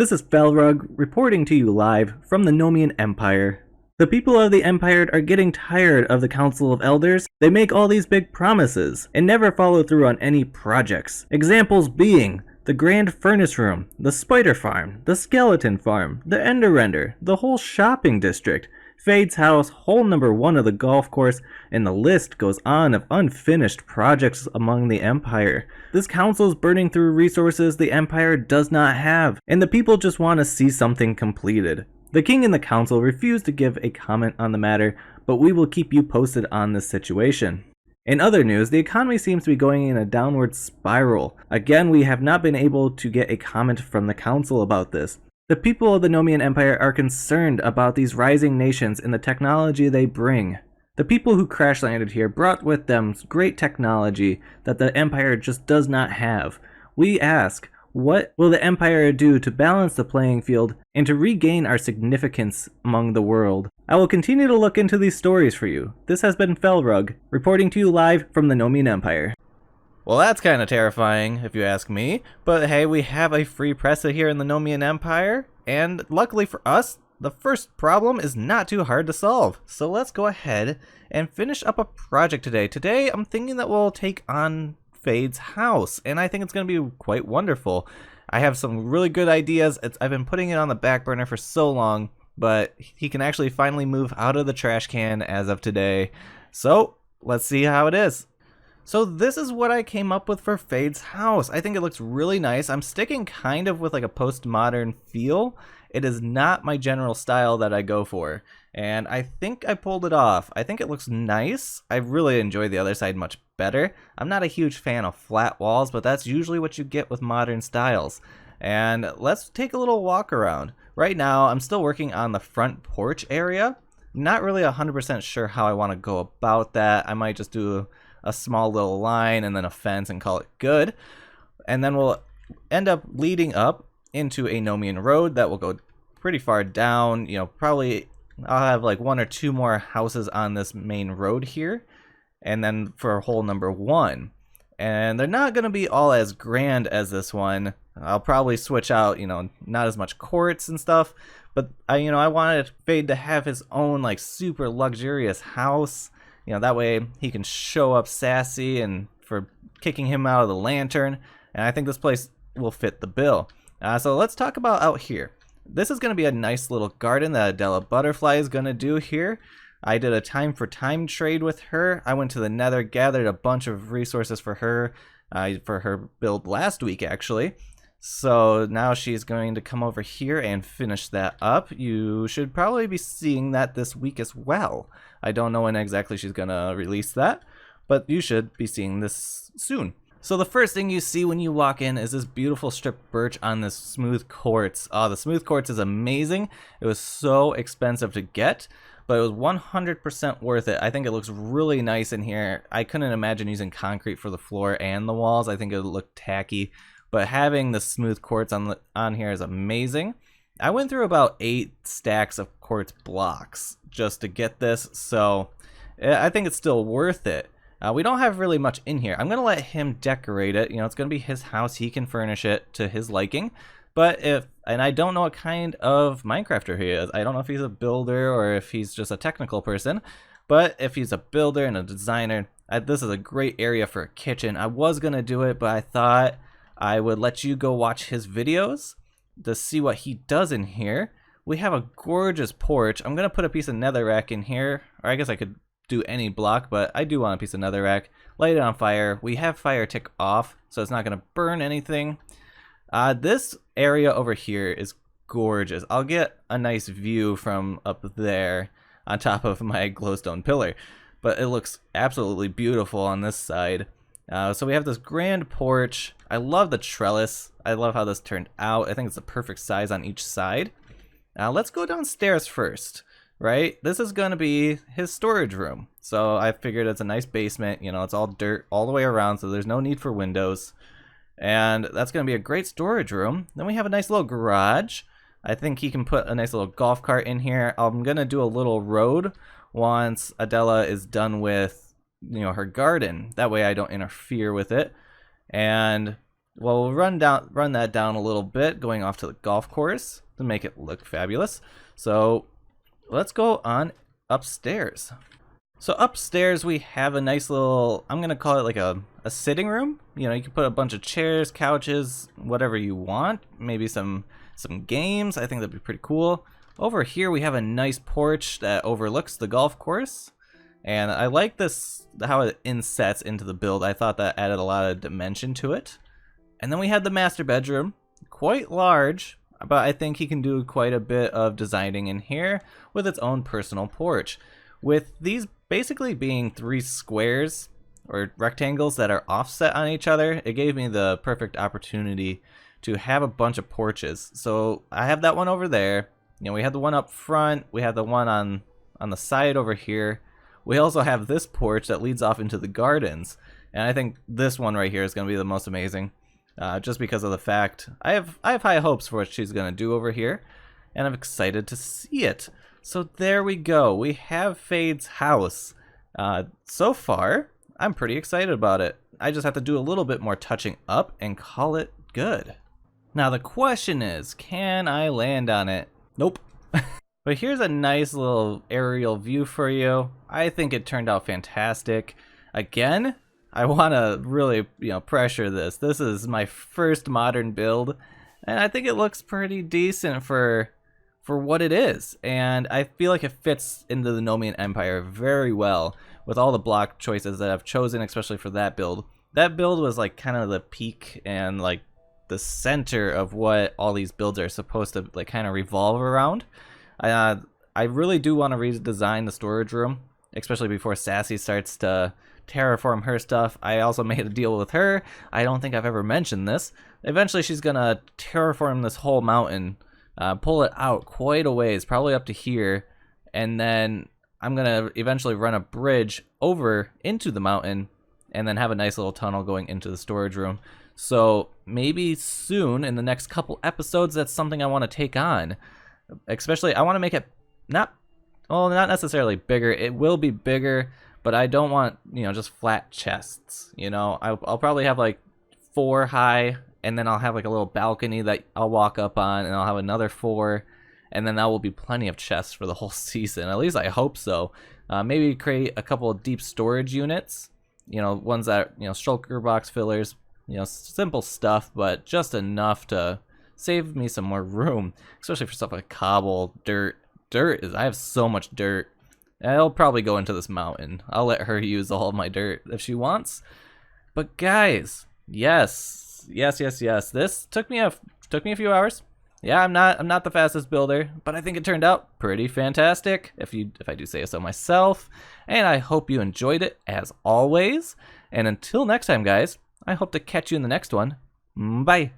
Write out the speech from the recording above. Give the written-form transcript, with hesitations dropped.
This is Felrug reporting to you live from the Nomian Empire. The people of the Empire are getting tired of the Council of Elders. They make all these big promises and never follow through on any projects. Examples being the Grand Furnace Room, the Spider Farm, the Skeleton Farm, the Ender Render, the whole shopping district, Fade's house, hole number 1 of the golf course, and the list goes on of unfinished projects among the Empire. This council is burning through resources the Empire does not have, and the people just want to see something completed. The king and the council refuse to give a comment on the matter, but we will keep you posted on this situation. In other news, the economy seems to be going in a downward spiral. Again, we have not been able to get a comment from the council about this. The people of the Nomian Empire are concerned about these rising nations and the technology they bring. The people who crash landed here brought with them great technology that the Empire just does not have. We ask, what will the Empire do to balance the playing field and to regain our significance among the world? I will continue to look into these stories for you. This has been Felrug, reporting to you live from the Nomian Empire. Well, that's kind of terrifying, if you ask me. But hey, we have a free press here in the Nomian Empire, and luckily for us, the first problem is not too hard to solve. So let's go ahead and finish up a project today. Today, I'm thinking that we'll take on Fade's house, and I think it's going to be quite wonderful. I have some really good ideas. I've been putting it on the back burner for so long, but he can actually finally move out of the trash can as of today. So let's see how it is. So this is what I came up with for Fade's house. I think it looks really nice. I'm sticking kind of with like a postmodern feel. It is not my general style that I go for, and I think I pulled it off. I think it looks nice. I really enjoy the other side much better. I'm not a huge fan of flat walls, but that's usually what you get with modern styles. And let's take a little walk around. Right now, I'm still working on the front porch area. Not really 100% sure how I want to go about that. I might just do a small little line and then a fence and call it good. And then we'll end up leading up into a Nomian road that will go pretty far down. You know, probably I'll have like 1 or 2 more houses on this main road here. And then for hole number 1. And they're not going to be all as grand as this one. I'll probably switch out, you know, not as much courts and stuff. But I wanted Fade to have his own like super luxurious house. You know, that way he can show up sassy and for kicking him out of the lantern. And I think this place will fit the bill. So let's talk about out here. This is going to be a nice little garden that Adela Butterfly is going to do here. I did a time for time trade with her. I went to the Nether, gathered a bunch of resources for her build last week actually. So now she's going to come over here and finish that up. You should probably be seeing that this week as well. I don't know when exactly she's going to release that, but you should be seeing this soon. So the first thing you see when you walk in is this beautiful stripped birch on this smooth quartz. Oh, the smooth quartz is amazing. It was so expensive to get, but it was 100% worth it. I think it looks really nice in here. I couldn't imagine using concrete for the floor and the walls. I think it would look tacky. But having the smooth quartz on here is amazing. I went through about 8 stacks of quartz blocks just to get this, so I think it's still worth it. We don't have really much in here. I'm going to let him decorate it. You know, it's going to be his house. He can furnish it to his liking. And I don't know what kind of Minecrafter he is. I don't know if he's a builder or if he's just a technical person. But if he's a builder and a designer, this is a great area for a kitchen. I was going to do it, but I thought I would let you go watch his videos to see what he does in here. We have a gorgeous porch. I'm going to put a piece of netherrack in here, or I guess I could do any block, but I do want a piece of netherrack. Light it on fire. We have fire tick off, so it's not going to burn anything. This area over here is gorgeous. I'll get a nice view from up there on top of my glowstone pillar, but it looks absolutely beautiful on this side. So we have this grand porch. I love the trellis. I love how this turned out. I think it's the perfect size on each side. Let's go downstairs first, right? This is going to be his storage room. So I figured it's a nice basement. You know, it's all dirt all the way around, so there's no need for windows. And that's going to be a great storage room. Then we have a nice little garage. I think he can put a nice little golf cart in here. I'm going to do a little road once Adela is done with her garden. That way I don't interfere with it. And Well, we'll run that down a little bit, going off to the golf course to make it look fabulous. So let's go on upstairs. So upstairs we have a nice little, I'm gonna call it like a sitting room. You know, you can put a bunch of chairs, couches, whatever you want. Maybe some games. I think that'd be pretty cool. Over here we have a nice porch that overlooks the golf course. And I like this, how it insets into the build. I thought that added a lot of dimension to it. And then we had the master bedroom, quite large, but I think he can do quite a bit of designing in here with its own personal porch. With these basically being 3 squares or rectangles that are offset on each other, it gave me the perfect opportunity to have a bunch of porches. So I have that one over there. You know, we have the one up front, we have the one on the side over here. We also have this porch that leads off into the gardens. And I think this one right here is going to be the most amazing. Just because of the fact I have high hopes for what she's going to do over here. And I'm excited to see it. So there we go. We have Fade's house. So far, I'm pretty excited about it. I just have to do a little bit more touching up and call it good. Now the question is, can I land on it? Nope. But here's a nice little aerial view for you. I think it turned out fantastic. Again, I want to really, pressure this. This is my first modern build, and I think it looks pretty decent for what it is. And I feel like it fits into the Nomian Empire very well with all the block choices that I've chosen, especially for that build. That build was like kind of the peak and like the center of what all these builds are supposed to like kind of revolve around. I really do want to redesign the storage room, especially before Sassy starts to terraform her stuff. I also made a deal with her. I don't think I've ever mentioned this. Eventually she's gonna terraform this whole mountain, pull it out quite a ways, probably up to here, and then I'm gonna eventually run a bridge over into the mountain and then have a nice little tunnel going into the storage room. So maybe soon in the next couple episodes, that's something I want to take on. Especially, I want to make it not necessarily bigger. It will be bigger, but I don't want, just flat chests. I'll probably have like 4 high, and then I'll have like a little balcony that I'll walk up on, and I'll have another 4, and then that will be plenty of chests for the whole season. At least I hope so. Maybe create a couple of deep storage units. Ones that shulker box fillers. Simple stuff, but just enough to save me some more room, especially for stuff like cobble, dirt. I have so much dirt. I'll probably go into this mountain. I'll let her use all of my dirt if she wants. But guys, yes. This took me a few hours. Yeah, I'm not the fastest builder, but I think it turned out pretty fantastic, if I do say so myself. And I hope you enjoyed it as always. And until next time, guys, I hope to catch you in the next one. Bye.